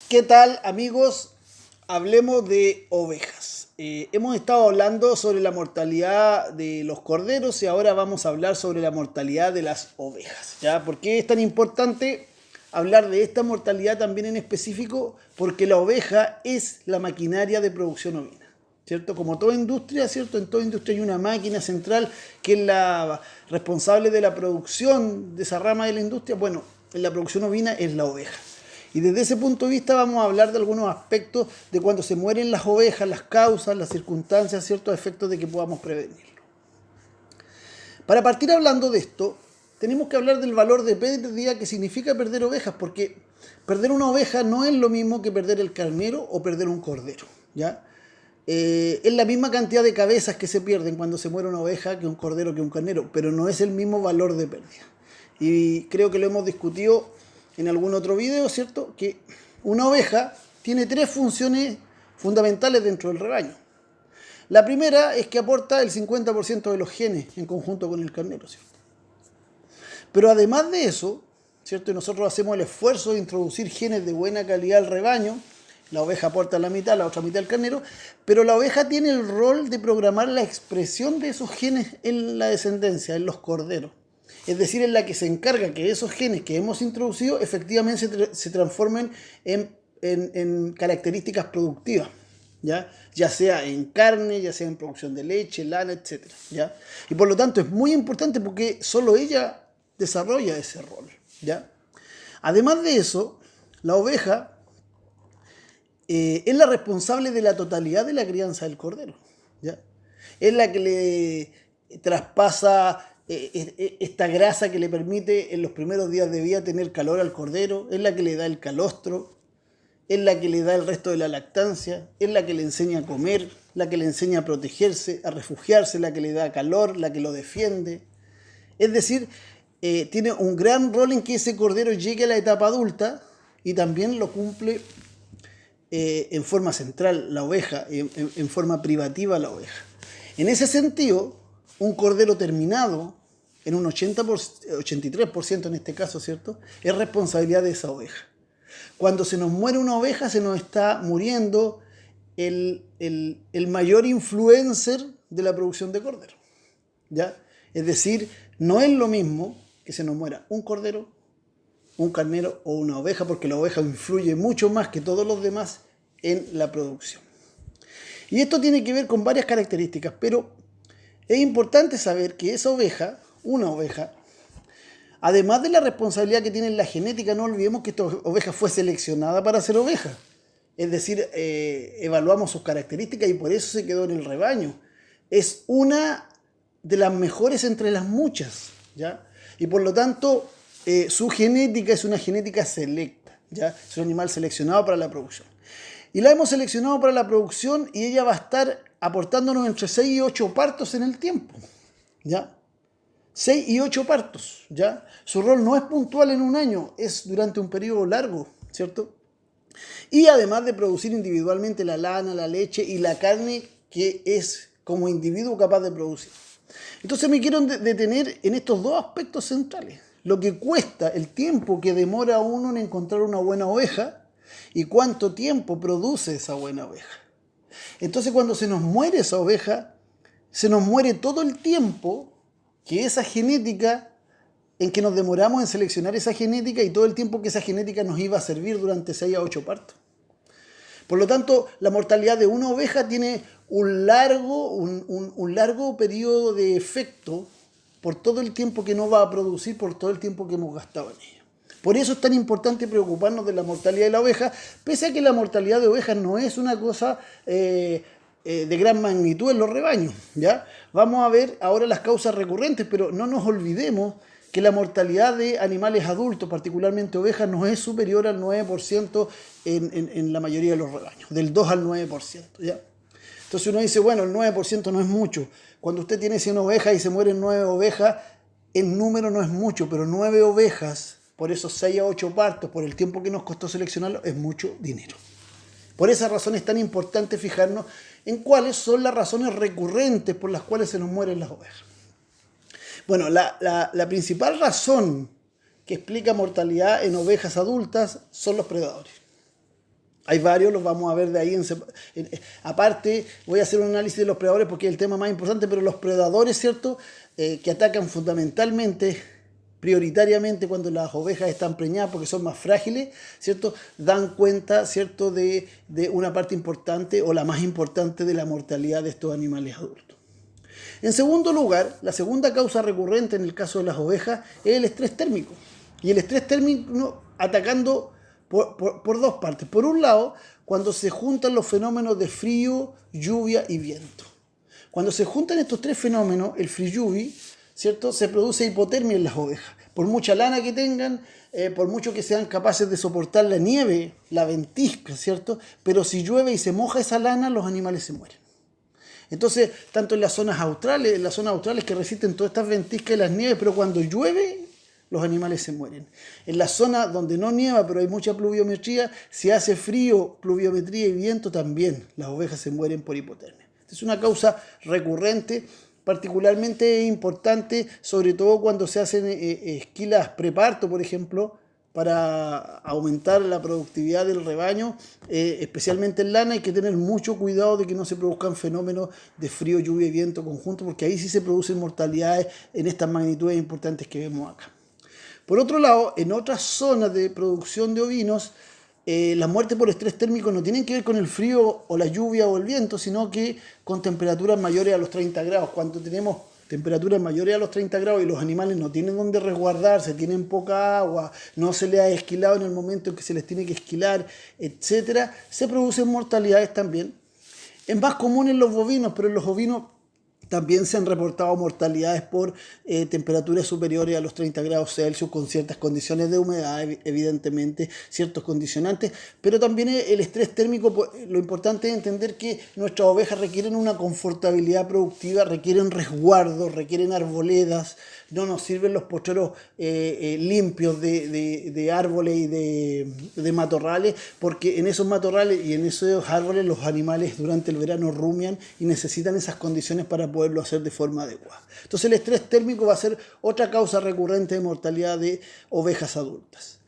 ¿Qué tal, amigos? Hablemos de ovejas. Hemos estado hablando sobre la mortalidad de los corderos y ahora vamos a hablar sobre la mortalidad de las ovejas. ¿Ya? ¿Por qué es tan importante hablar de esta mortalidad también en específico? Porque la oveja es la maquinaria de producción ovina, ¿cierto? Como toda industria, ¿cierto? En toda industria hay una máquina central que es la responsable de la producción de esa rama de la industria. Bueno, en la producción ovina es la oveja. Y desde ese punto de vista vamos a hablar de algunos aspectos de cuando se mueren las ovejas, las causas, las circunstancias, ciertos efectos de que podamos prevenirlo. Para partir hablando de esto, tenemos que hablar del valor de pérdida que significa perder ovejas, porque perder una oveja no es lo mismo que perder el carnero o perder un cordero, ¿ya? Es la misma cantidad de cabezas que se pierden cuando se muere una oveja que un cordero que un carnero, pero no es el mismo valor de pérdida. Y creo que lo hemos discutido en algún otro video, ¿cierto? Que una oveja tiene tres funciones fundamentales dentro del rebaño. La primera es que aporta el 50% de los genes en conjunto con el carnero, ¿cierto? Pero además de eso, ¿cierto? Y nosotros hacemos el esfuerzo de introducir genes de buena calidad al rebaño. La oveja aporta la mitad, la otra mitad el carnero, pero la oveja tiene el rol de programar la expresión de esos genes en la descendencia, en los corderos. Es decir, en la que se encarga que esos genes que hemos introducido efectivamente se transformen en características productivas, ya sea en carne, ya sea en producción de leche, lana, etc. ¿Ya? Y por lo tanto es muy importante porque solo ella desarrolla ese rol. ¿Ya? Además de eso, la oveja es la responsable de la totalidad de la crianza del cordero. ¿Ya? Es la que le traspasa esta grasa que le permite en los primeros días de vida tener calor al cordero, es la que le da el calostro, es la que le da el resto de la lactancia, es la que le enseña a comer, la que le enseña a protegerse, a refugiarse, la que le da calor, la que lo defiende. Es decir, tiene un gran rol en que ese cordero llegue a la etapa adulta y también lo cumple en forma central la oveja, en forma privativa la oveja. En ese sentido, un cordero terminado, en un 83% en este caso, ¿cierto?, es responsabilidad de esa oveja. Cuando se nos muere una oveja, se nos está muriendo el mayor influencer de la producción de cordero, ¿ya? Es decir, no es lo mismo que se nos muera un cordero, un carnero o una oveja, porque la oveja influye mucho más que todos los demás en la producción. Y esto tiene que ver con varias características, pero es importante saber que esa oveja, una oveja, además de la responsabilidad que tiene en la genética, no olvidemos que esta oveja fue seleccionada para ser oveja. Es decir, evaluamos sus características y por eso se quedó en el rebaño. Es una de las mejores entre las muchas, ¿ya? Y por lo tanto, su genética es una genética selecta, ¿ya? Es un animal seleccionado para la producción. Y la hemos seleccionado para la producción y ella va a estar aportándonos entre 6 y 8 partos en el tiempo, ¿ya? 6 y 8 partos, ¿ya? Su rol no es puntual en un año, es durante un periodo largo, ¿cierto? Y además de producir individualmente la lana, la leche y la carne que es como individuo capaz de producir. Entonces me quiero detener en estos dos aspectos centrales. Lo que cuesta, el tiempo que demora uno en encontrar una buena oveja y cuánto tiempo produce esa buena oveja. Entonces cuando se nos muere esa oveja, se nos muere todo el tiempo que esa genética, en que nos demoramos en seleccionar esa genética y todo el tiempo que esa genética nos iba a servir durante 6 a 8 partos. Por lo tanto, la mortalidad de una oveja tiene un largo periodo de efecto por todo el tiempo que no va a producir, por todo el tiempo que hemos gastado en ella. Por eso es tan importante preocuparnos de la mortalidad de la oveja, pese a que la mortalidad de ovejas no es una cosa de gran magnitud en los rebaños, ¿ya? Vamos a ver ahora las causas recurrentes, pero no nos olvidemos que la mortalidad de animales adultos, particularmente ovejas, no es superior al 9% en la mayoría de los rebaños, del 2 al 9%, ¿ya? Entonces uno dice, bueno, el 9% no es mucho. Cuando usted tiene 100 ovejas y se mueren 9 ovejas, el número no es mucho, pero 9 ovejas, por esos 6 a 8 partos, por el tiempo que nos costó seleccionarlo, es mucho dinero. Por esa razón es tan importante fijarnos en cuáles son las razones recurrentes por las cuales se nos mueren las ovejas. Bueno, la principal razón que explica mortalidad en ovejas adultas son los predadores. Hay varios, los vamos a ver de ahí. Aparte, voy a hacer un análisis de los predadores porque es el tema más importante, pero los predadores, ¿cierto? Que atacan fundamentalmente, prioritariamente cuando las ovejas están preñadas porque son más frágiles, ¿cierto? Dan cuenta, ¿cierto? De una parte importante o la más importante de la mortalidad de estos animales adultos. En segundo lugar, la segunda causa recurrente en el caso de las ovejas es el estrés térmico. Y el estrés térmico atacando por dos partes. Por un lado, cuando se juntan los fenómenos de frío, lluvia y viento. Cuando se juntan estos tres fenómenos, el frío-lluvia, ¿cierto? Se produce hipotermia en las ovejas. Por mucha lana que tengan, por mucho que sean capaces de soportar la nieve, la ventisca, ¿cierto? Pero si llueve y se moja esa lana, los animales se mueren. Entonces, tanto en las zonas australes que resisten todas estas ventiscas y las nieves, pero cuando llueve, los animales se mueren. En la zona donde no nieva, pero hay mucha pluviometría, si hace frío, pluviometría y viento, también las ovejas se mueren por hipotermia. Esta es una causa recurrente, particularmente importante, sobre todo cuando se hacen esquilas preparto, por ejemplo, para aumentar la productividad del rebaño, especialmente en lana. Hay que tener mucho cuidado de que no se produzcan fenómenos de frío, lluvia y viento conjuntos, porque ahí sí se producen mortalidades en estas magnitudes importantes que vemos acá. Por otro lado, en otras zonas de producción de ovinos, las muertes por estrés térmico no tienen que ver con el frío o la lluvia o el viento, sino que con temperaturas mayores a los 30 grados. Cuando tenemos temperaturas mayores a los 30 grados y los animales no tienen dónde resguardarse, tienen poca agua, no se les ha esquilado en el momento en que se les tiene que esquilar, etc., se producen mortalidades también. Es más común en los bovinos, pero en los ovinos también se han reportado mortalidades por temperaturas superiores a los 30 grados Celsius, con ciertas condiciones de humedad, evidentemente, ciertos condicionantes, pero también el estrés térmico. Lo importante es entender que nuestras ovejas requieren una confortabilidad productiva, requieren resguardo, requieren arboledas. No nos sirven los potreros limpios de árboles y de matorrales, porque en esos matorrales y en esos árboles los animales durante el verano rumian y necesitan esas condiciones para poderlo hacer de forma adecuada. Entonces el estrés térmico va a ser otra causa recurrente de mortalidad de ovejas adultas.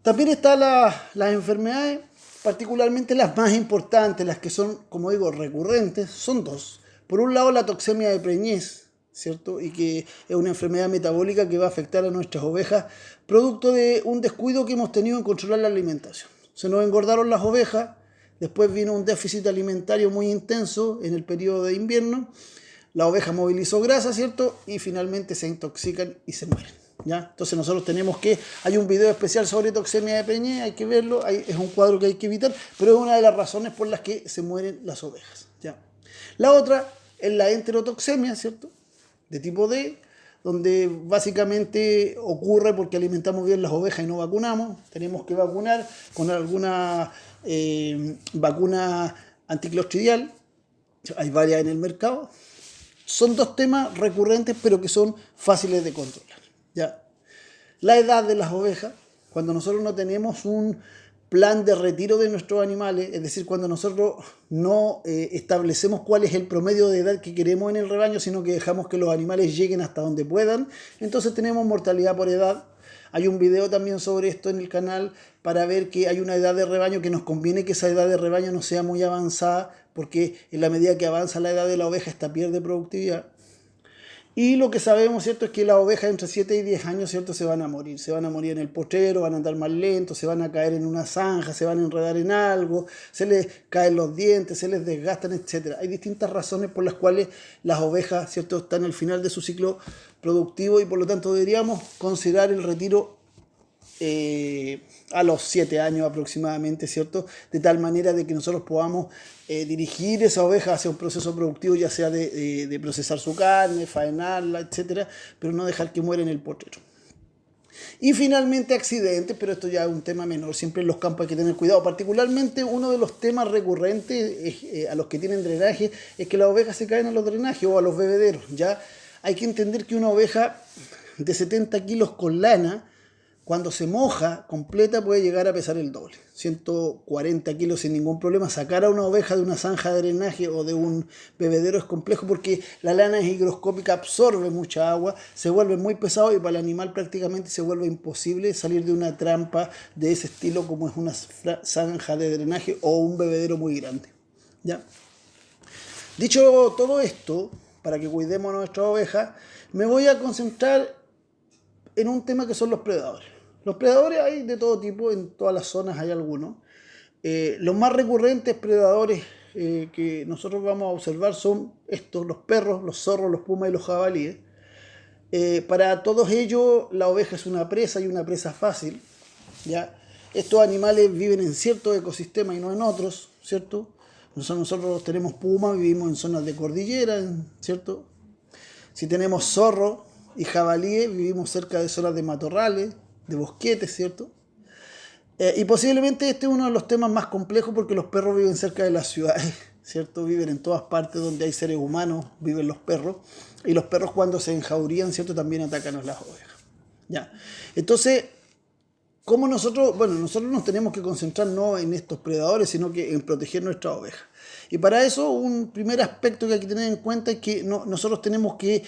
También están las enfermedades, particularmente las más importantes, las que son, como digo, recurrentes, son dos. Por un lado, la toxemia de preñez, ¿cierto? Y que es una enfermedad metabólica que va a afectar a nuestras ovejas, producto de un descuido que hemos tenido en controlar la alimentación. Se nos engordaron las ovejas, después vino un déficit alimentario muy intenso en el periodo de invierno, la oveja movilizó grasa, ¿cierto? Y finalmente se intoxican y se mueren, ¿ya? Entonces nosotros hay un video especial sobre toxemia de preñez, hay que verlo, es un cuadro que hay que evitar, pero es una de las razones por las que se mueren las ovejas, ¿ya? La otra es la enterotoxemia, ¿cierto? De tipo D, donde básicamente ocurre porque alimentamos bien las ovejas y no vacunamos. Tenemos que vacunar con alguna vacuna anticlostridial. Hay varias en el mercado. Son dos temas recurrentes, pero que son fáciles de controlar, ¿ya? La edad de las ovejas, cuando nosotros no tenemos un plan de retiro de nuestros animales, es decir, cuando nosotros no establecemos cuál es el promedio de edad que queremos en el rebaño, sino que dejamos que los animales lleguen hasta donde puedan, entonces tenemos mortalidad por edad. Hay un video también sobre esto en el canal para ver que hay una edad de rebaño que nos conviene que esa edad de rebaño no sea muy avanzada, porque en la medida que avanza la edad de la oveja, esta pierde productividad. Y lo que sabemos, ¿cierto?, es que las ovejas entre 7 y 10 años, ¿cierto?, se van a morir. Se van a morir en el potrero, van a andar más lentos, se van a caer en una zanja, se van a enredar en algo, se les caen los dientes, se les desgastan, etc. Hay distintas razones por las cuales las ovejas, ¿cierto?, están al final de su ciclo productivo y por lo tanto deberíamos considerar el retiro a los 7 años aproximadamente, ¿cierto? De tal manera de que nosotros podamos dirigir esa oveja hacia un proceso productivo, ya sea de procesar su carne, faenarla, etcétera, pero no dejar que muera en el potrero. Y finalmente accidentes, pero esto ya es un tema menor, siempre en los campos hay que tener cuidado. Particularmente uno de los temas recurrentes a los que tienen drenaje es que las ovejas se caen a los drenajes o a los bebederos. Ya hay que entender que una oveja de 70 kilos con lana cuando se moja completa puede llegar a pesar el doble, 140 kilos sin ningún problema. Sacar a una oveja de una zanja de drenaje o de un bebedero es complejo porque la lana es higroscópica, absorbe mucha agua, se vuelve muy pesado y para el animal prácticamente se vuelve imposible salir de una trampa de ese estilo como es una zanja de drenaje o un bebedero muy grande. ¿Ya? Dicho todo esto, para que cuidemos a nuestras ovejas, me voy a concentrar en un tema que son los predadores. Los predadores hay de todo tipo, en todas las zonas hay algunos. Los más recurrentes predadores que nosotros vamos a observar son estos, los perros, los zorros, los pumas y los jabalíes. Para todos ellos la oveja es una presa y una presa fácil, ¿ya? Estos animales viven en ciertos ecosistemas y no en otros, ¿cierto? Nosotros tenemos pumas, vivimos en zonas de cordillera, ¿cierto? Si tenemos zorro y jabalíes, vivimos cerca de zonas de matorrales, de bosquetes, ¿cierto? Y posiblemente este es uno de los temas más complejos porque los perros viven cerca de las ciudades, ¿cierto? Viven en todas partes donde hay seres humanos, viven los perros. Y los perros cuando se enjaurían, ¿cierto? También atacan a las ovejas. ¿Ya? Entonces, ¿cómo nosotros? Bueno, nosotros nos tenemos que concentrar no en estos predadores, sino que en proteger nuestras ovejas. Y para eso, un primer aspecto que hay que tener en cuenta es que nosotros tenemos que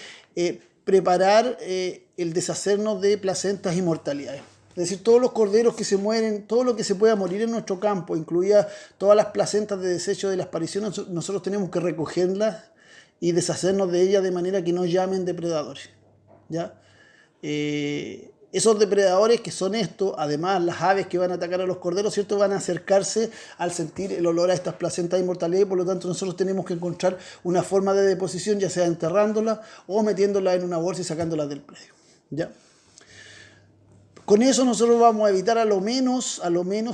preparar el deshacernos de placentas y mortalidades. Es decir, todos los corderos que se mueren, todo lo que se pueda morir en nuestro campo, incluidas todas las placentas de desecho de las pariciones, nosotros tenemos que recogerlas y deshacernos de ellas de manera que no llamen depredadores. ¿Ya? Esos depredadores que son estos, además las aves que van a atacar a los corderos, ¿cierto? Van a acercarse al sentir el olor a estas placentas de inmortalidad y por lo tanto nosotros tenemos que encontrar una forma de deposición, ya sea enterrándolas o metiéndolas en una bolsa y sacándolas del predio. ¿Ya? Con eso nosotros vamos a evitar a lo menos,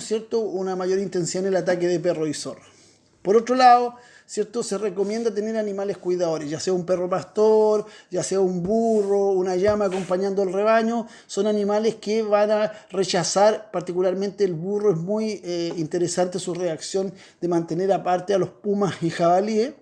¿cierto? Una mayor intensidad en el ataque de perro y zorro. Por otro lado, ¿cierto? Se recomienda tener animales cuidadores, ya sea un perro pastor, ya sea un burro, una llama acompañando al rebaño. Son animales que van a rechazar, particularmente el burro, es muy interesante su reacción de mantener aparte a los pumas y jabalíes.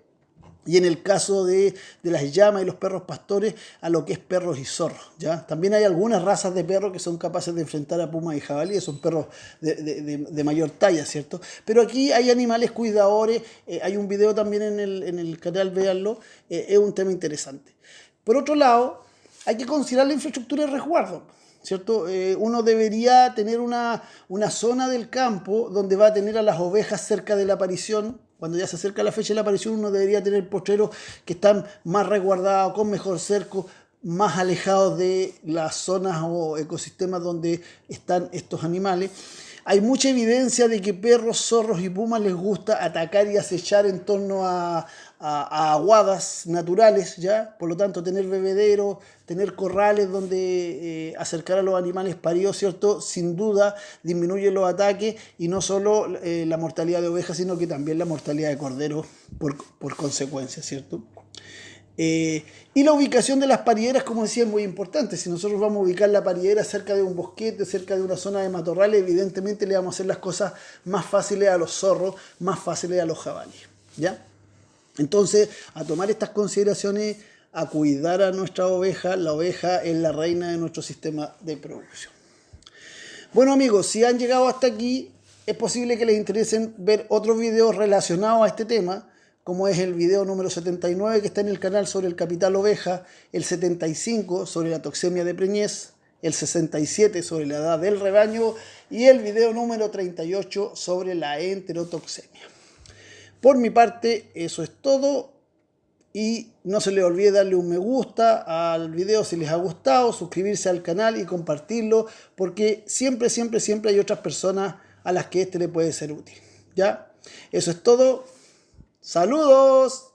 Y en el caso de las llamas y los perros pastores, a lo que es perros y zorros, ¿ya? También hay algunas razas de perros que son capaces de enfrentar a pumas y jabalíes, son perros de mayor talla, ¿cierto? Pero aquí hay animales cuidadores, hay un video también en el canal, véanlo, es un tema interesante. Por otro lado, hay que considerar la infraestructura de resguardo, ¿cierto? Uno debería tener una zona del campo donde va a tener a las ovejas cerca de la aparición. Cuando ya se acerca la fecha de la aparición, uno debería tener potreros que están más resguardados, con mejor cerco, más alejados de las zonas o ecosistemas donde están estos animales. Hay mucha evidencia de que perros, zorros y pumas les gusta atacar y acechar en torno a aguadas naturales, ¿ya? Por lo tanto, tener bebederos, tener corrales donde acercar a los animales paridos, ¿cierto? Sin duda disminuye los ataques y no solo la mortalidad de ovejas, sino que también la mortalidad de corderos por consecuencia, ¿cierto? Y la ubicación de las parideras, como decía, es muy importante. Si nosotros vamos a ubicar la paridera cerca de un bosquete, cerca de una zona de matorrales, evidentemente le vamos a hacer las cosas más fáciles a los zorros, más fáciles a los jabalíes, ¿ya? Entonces, a tomar estas consideraciones, a cuidar a nuestra oveja. La oveja es la reina de nuestro sistema de producción. Bueno amigos, si han llegado hasta aquí, es posible que les interesen ver otros videos relacionados a este tema, como es el video número 79 que está en el canal sobre el capital oveja, el 75 sobre la toxemia de preñez, el 67 sobre la edad del rebaño y el video número 38 sobre la enterotoxemia. Por mi parte, eso es todo y no se les olvide darle un me gusta al video si les ha gustado, suscribirse al canal y compartirlo porque siempre hay otras personas a las que este le puede ser útil. ¿Ya? Eso es todo. ¡Saludos!